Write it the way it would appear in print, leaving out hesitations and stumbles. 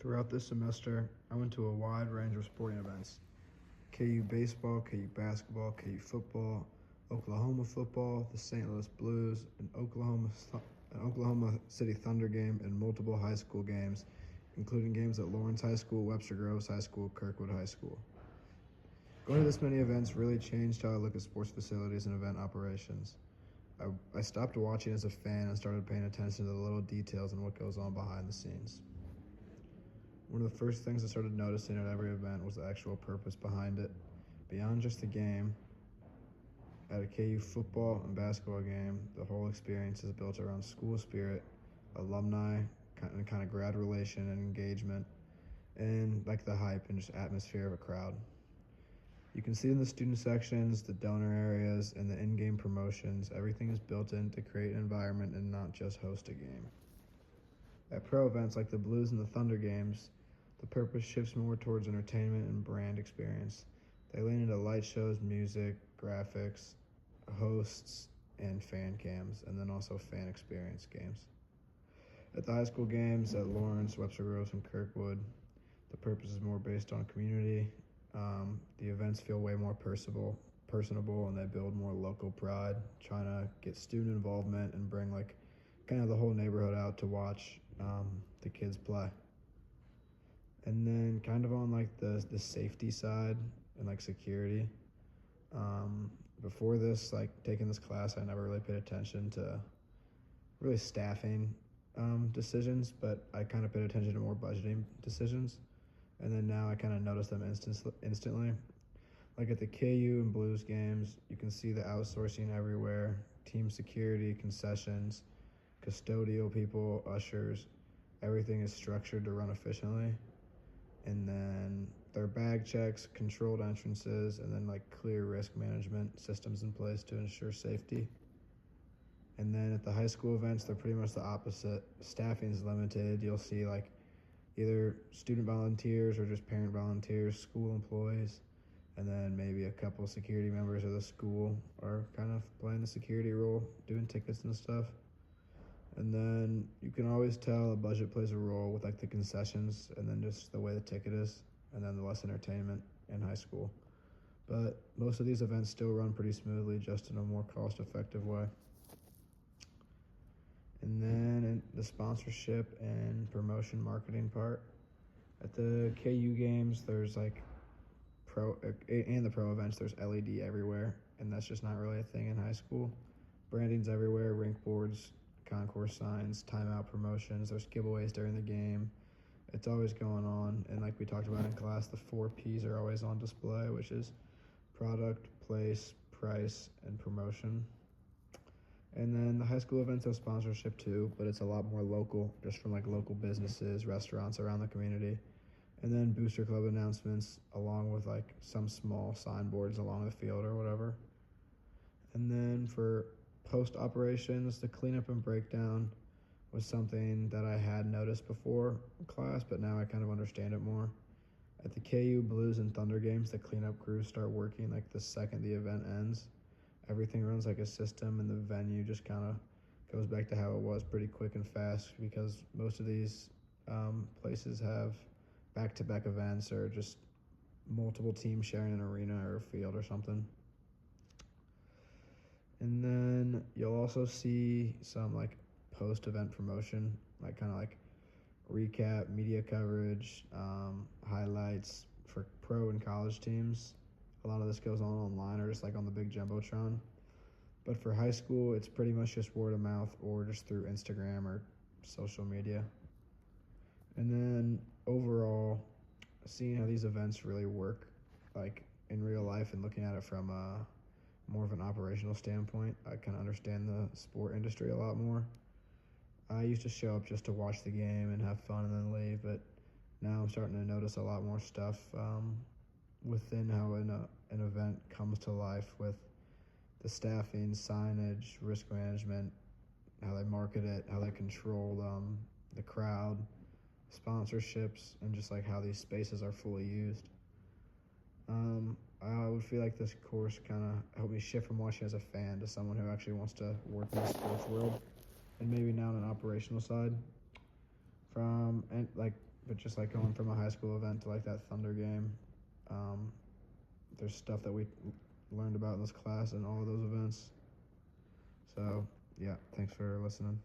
Throughout this semester, I went to a wide range of sporting events: KU baseball, KU basketball, KU football, Oklahoma football, the St. Louis Blues, an Oklahoma City Thunder game, and multiple high school games, including games at Lawrence High School, Webster Groves High School, Kirkwood High School. Going to this many events really changed how I look at sports facilities and event operations. I stopped watching as a fan and started paying attention to the little details and what goes on behind the scenes. One of the first things I started noticing at every event was the actual purpose behind it. Beyond just the game, at a KU football and basketball game, the whole experience is built around school spirit, alumni, and kind of grad relation and engagement, and like the hype and just atmosphere of a crowd. You can see in the student sections, the donor areas, and the in-game promotions, everything is built in to create an environment and not just host a game. At pro events like the Blues and the Thunder games, the purpose shifts more towards entertainment and brand experience. They lean into light shows, music, graphics, hosts, and fan cams, and then also fan experience games. At the high school games at Lawrence, Webster Groves, and Kirkwood, the purpose is more based on community. The events feel way more personable, and they build more local pride, trying to get student involvement and bring like kind of the whole neighborhood out to watch the kids play. And then kind of on like the safety side and like security. Before this, like taking this class, I never really paid attention to really staffing decisions, but I kind of paid attention to more budgeting decisions. And then now I kind of notice them instantly. Like at the KU and Blues games, you can see the outsourcing everywhere: team security, concessions, custodial people, ushers. Everything is structured to run efficiently. And then there are bag checks, controlled entrances, and then like clear risk management systems in place to ensure safety. And then at the high school events, they're pretty much the opposite. Staffing is limited. You'll see like either student volunteers or just parent volunteers, school employees, and then maybe a couple security members of the school are kind of playing the security role, doing tickets and stuff. And then you can always tell a budget plays a role with like the concessions and then just the way the ticket is, and then the less entertainment in high school. But most of these events still run pretty smoothly, just in a more cost-effective way. And then in the sponsorship and promotion marketing part, at the KU games, there's like the pro events, there's LED everywhere, and that's just not really a thing in high school. Branding's everywhere: rink boards, concourse signs, timeout promotions. There's giveaways during the game. It's always going on, and like we talked about in class, the 4 P's are always on display, which is product, place, price, and promotion. And then the high school events have sponsorship too, but it's a lot more local, just from like local businesses, restaurants around the community. And then booster club announcements, along with like some small signboards along the field or whatever. And then for post operations, the cleanup and breakdown was something that I had noticed before in class, but now I kind of understand it more. At the KU Blues and Thunder games, the cleanup crews start working like the second the event ends. Everything runs like a system, and the venue just kind of goes back to how it was, pretty quick and fast, because most of these places have back-to-back events or just multiple teams sharing an arena or a field or something. And then you'll also see some like post-event promotion, like kind of like recap, media coverage, highlights for pro and college teams. A lot of this goes on online or just like on the big Jumbotron. But for high school, it's pretty much just word of mouth or just through Instagram or social media. And then overall, seeing how these events really work like in real life and looking at it from more of an operational standpoint, I kind of understand the sport industry a lot more. I used to show up just to watch the game and have fun and then leave, but now I'm starting to notice a lot more stuff within how an event comes to life, with the staffing, signage, risk management, how they market it, how they control the crowd, sponsorships, and just like how these spaces are fully used. I would feel like this course kind of helped me shift from watching as a fan to someone who actually wants to work in the sports world, and maybe now on an operational side. From and like but just like going from a high school event to like that Thunder game, there's stuff that we learned about in this class and all of those events. So yeah, thanks for listening.